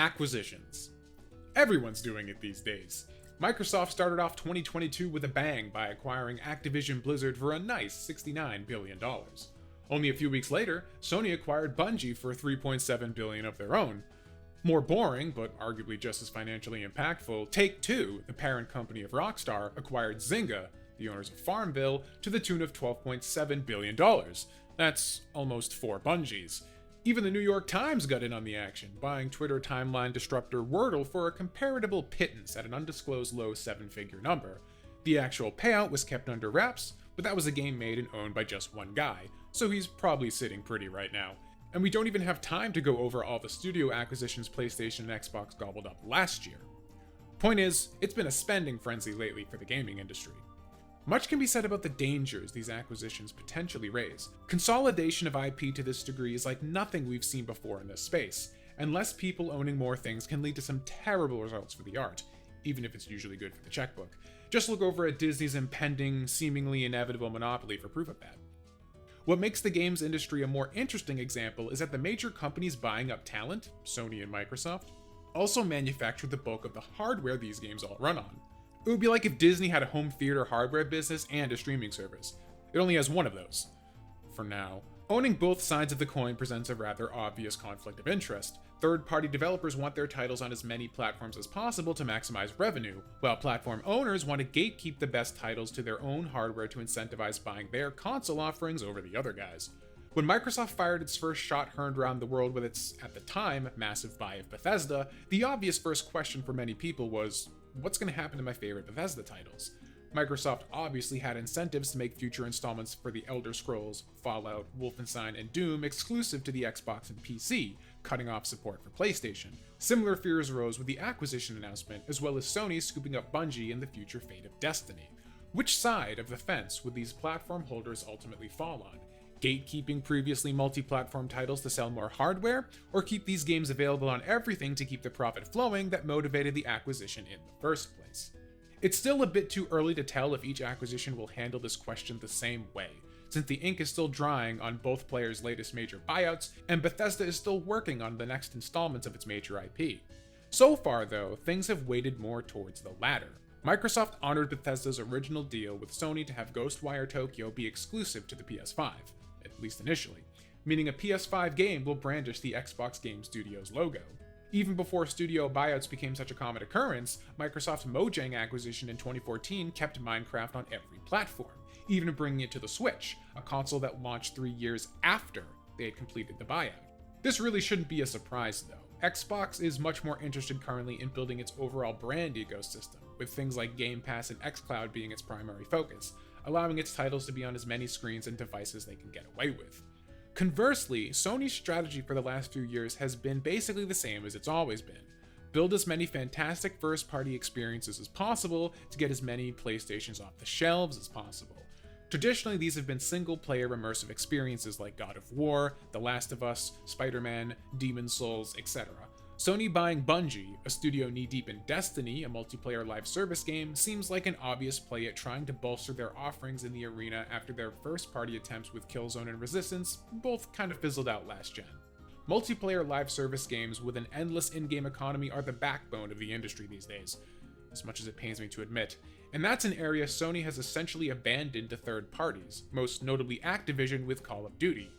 Acquisitions. Everyone's doing it these days. Microsoft started off 2022 with a bang by acquiring Activision Blizzard for a nice $69 billion. Only a few weeks later, Sony acquired Bungie for $3.7 billion of their own. More boring, but arguably just as financially impactful, Take-Two, the parent company of Rockstar, acquired Zynga, the owners of Farmville, to the tune of $12.7 billion. That's almost 4 Bungies. Even the New York Times got in on the action, buying Twitter timeline disruptor Wordle for a comparable pittance at an undisclosed low 7-figure number. The actual payout was kept under wraps, but that was a game made and owned by just one guy, so he's probably sitting pretty right now. And we don't even have time to go over all the studio acquisitions PlayStation and Xbox gobbled up last year. Point is, it's been a spending frenzy lately for the gaming industry. Much can be said about the dangers these acquisitions potentially raise. Consolidation of IP to this degree is like nothing we've seen before in this space, and less people owning more things can lead to some terrible results for the art, even if it's usually good for the checkbook. Just look over at Disney's impending, seemingly inevitable monopoly for proof of that. What makes the games industry a more interesting example is that the major companies buying up talent, Sony and Microsoft, also manufacture the bulk of the hardware these games all run on. It would be like if Disney had a home theater hardware business and a streaming service. It only has one of those. For now. Owning both sides of the coin presents a rather obvious conflict of interest. Third-party developers want their titles on as many platforms as possible to maximize revenue, while platform owners want to gatekeep the best titles to their own hardware to incentivize buying their console offerings over the other guys. When Microsoft fired its first shot heard around the world with its, at the time, massive buy of Bethesda, the obvious first question for many people was, what's going to happen to my favorite Bethesda titles? Microsoft obviously had incentives to make future installments for the Elder Scrolls, Fallout, Wolfenstein, and Doom exclusive to the Xbox and PC, cutting off support for PlayStation. Similar fears arose with the acquisition announcement, as well as Sony scooping up Bungie and the future fate of Destiny. Which side of the fence would these platform holders ultimately fall on? Gatekeeping previously multi-platform titles to sell more hardware, or keep these games available on everything to keep the profit flowing that motivated the acquisition in the first place? It's still a bit too early to tell if each acquisition will handle this question the same way, since the ink is still drying on both players' latest major buyouts, and Bethesda is still working on the next installments of its major IP. So far, though, things have weighted more towards the latter. Microsoft honored Bethesda's original deal with Sony to have Ghostwire Tokyo be exclusive to the PS5, at least initially, meaning a PS5 game will brandish the Xbox Game Studios logo. Even before studio buyouts became such a common occurrence, Microsoft's Mojang acquisition in 2014 kept Minecraft on every platform, even bringing it to the Switch, a console that launched 3 years after they had completed the buyout. This really shouldn't be a surprise though. Xbox is much more interested currently in building its overall brand ecosystem, with things like Game Pass and xCloud being its primary focus, allowing its titles to be on as many screens and devices they can get away with. Conversely, Sony's strategy for the last few years has been basically the same as it's always been. Build as many fantastic first-party experiences as possible to get as many PlayStations off the shelves as possible. Traditionally, these have been single-player immersive experiences like God of War, The Last of Us, Spider-Man, Demon's Souls, etc. Sony buying Bungie, a studio knee-deep in Destiny, a multiplayer live service game, seems like an obvious play at trying to bolster their offerings in the arena after their first-party attempts with Killzone and Resistance both kind of fizzled out last gen. Multiplayer live service games with an endless in-game economy are the backbone of the industry these days, as much as it pains me to admit, and that's an area Sony has essentially abandoned to third parties, most notably Activision with Call of Duty,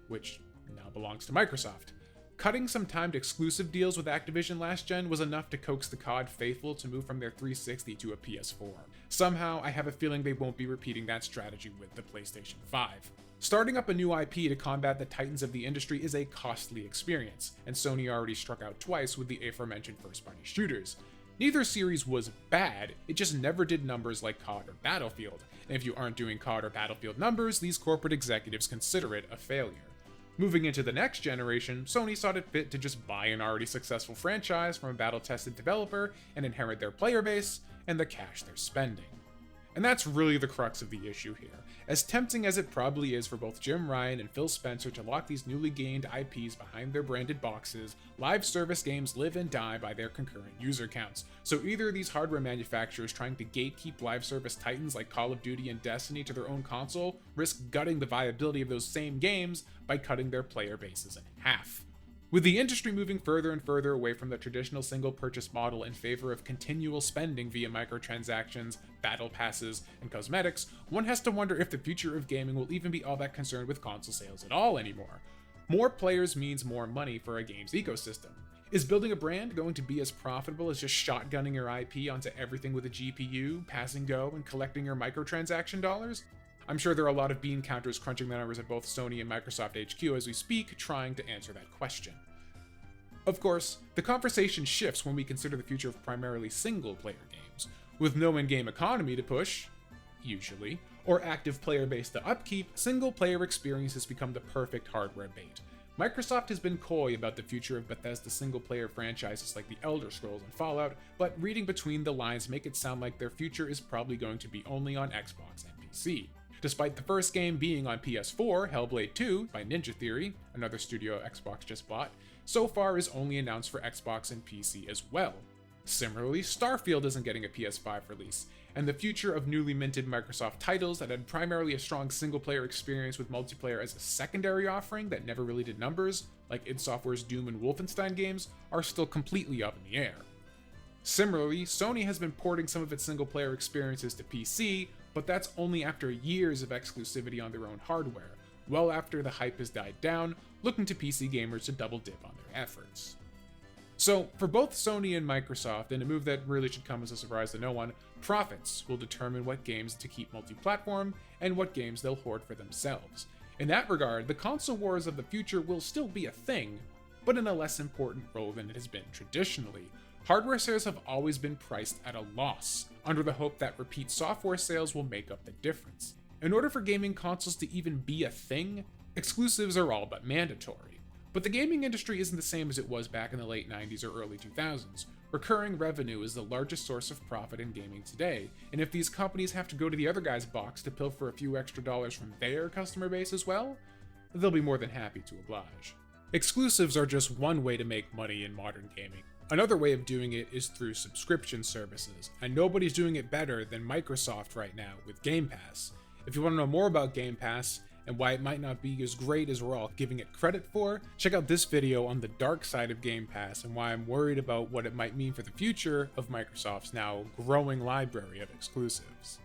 which now belongs to Microsoft. Cutting some timed exclusive deals with Activision last gen was enough to coax the COD faithful to move from their 360 to a PS4. Somehow, I have a feeling they won't be repeating that strategy with the PlayStation 5. Starting up a new IP to combat the titans of the industry is a costly experience, and Sony already struck out twice with the aforementioned first-party shooters. Neither series was bad, it just never did numbers like COD or Battlefield, and if you aren't doing COD or Battlefield numbers, these corporate executives consider it a failure. Moving into the next generation, Sony saw it fit to just buy an already successful franchise from a battle-tested developer and inherit their player base and the cash they're spending. And that's really the crux of the issue here. As tempting as it probably is for both Jim Ryan and Phil Spencer to lock these newly gained IPs behind their branded boxes, live service games live and die by their concurrent user counts. So either these hardware manufacturers trying to gatekeep live service titans like Call of Duty and Destiny to their own console risk gutting the viability of those same games by cutting their player bases in half. With the industry moving further and further away from the traditional single purchase model in favor of continual spending via microtransactions, battle passes, and cosmetics, one has to wonder if the future of gaming will even be all that concerned with console sales at all anymore. More players means more money for a game's ecosystem. Is building a brand going to be as profitable as just shotgunning your IP onto everything with a GPU, passing go, and collecting your microtransaction dollars? I'm sure there are a lot of bean counters crunching the numbers at both Sony and Microsoft HQ as we speak, trying to answer that question. Of course, the conversation shifts when we consider the future of primarily single-player games. With no in-game economy to push, usually, or active player base to upkeep, single-player experiences become the perfect hardware bait. Microsoft has been coy about the future of Bethesda single-player franchises like The Elder Scrolls and Fallout, but reading between the lines make it sound like their future is probably going to be only on Xbox and PC. Despite the first game being on PS4, Hellblade 2, by Ninja Theory, another studio Xbox just bought, so far is only announced for Xbox and PC as well. Similarly, Starfield isn't getting a PS5 release, and the future of newly minted Microsoft titles that had primarily a strong single-player experience with multiplayer as a secondary offering that never really did numbers, like id Software's Doom and Wolfenstein games, are still completely up in the air. Similarly, Sony has been porting some of its single-player experiences to PC, but that's only after years of exclusivity on their own hardware, well after the hype has died down, looking to PC gamers to double dip on their efforts. So, for both Sony and Microsoft, in a move that really should come as a surprise to no one, profits will determine what games to keep multi-platform and what games they'll hoard for themselves. In that regard, the console wars of the future will still be a thing, but in a less important role than it has been traditionally. Hardware sales have always been priced at a loss, under the hope that repeat software sales will make up the difference. In order for gaming consoles to even be a thing, exclusives are all but mandatory. But the gaming industry isn't the same as it was back in the late 90s or early 2000s. Recurring revenue is the largest source of profit in gaming today, and if these companies have to go to the other guy's box to pilfer a few extra dollars from their customer base as well, they'll be more than happy to oblige. Exclusives are just one way to make money in modern gaming. Another way of doing it is through subscription services, and nobody's doing it better than Microsoft right now with Game Pass. If you want to know more about Game Pass, and why it might not be as great as we're all giving it credit for, check out this video on the dark side of Game Pass and why I'm worried about what it might mean for the future of Microsoft's now growing library of exclusives.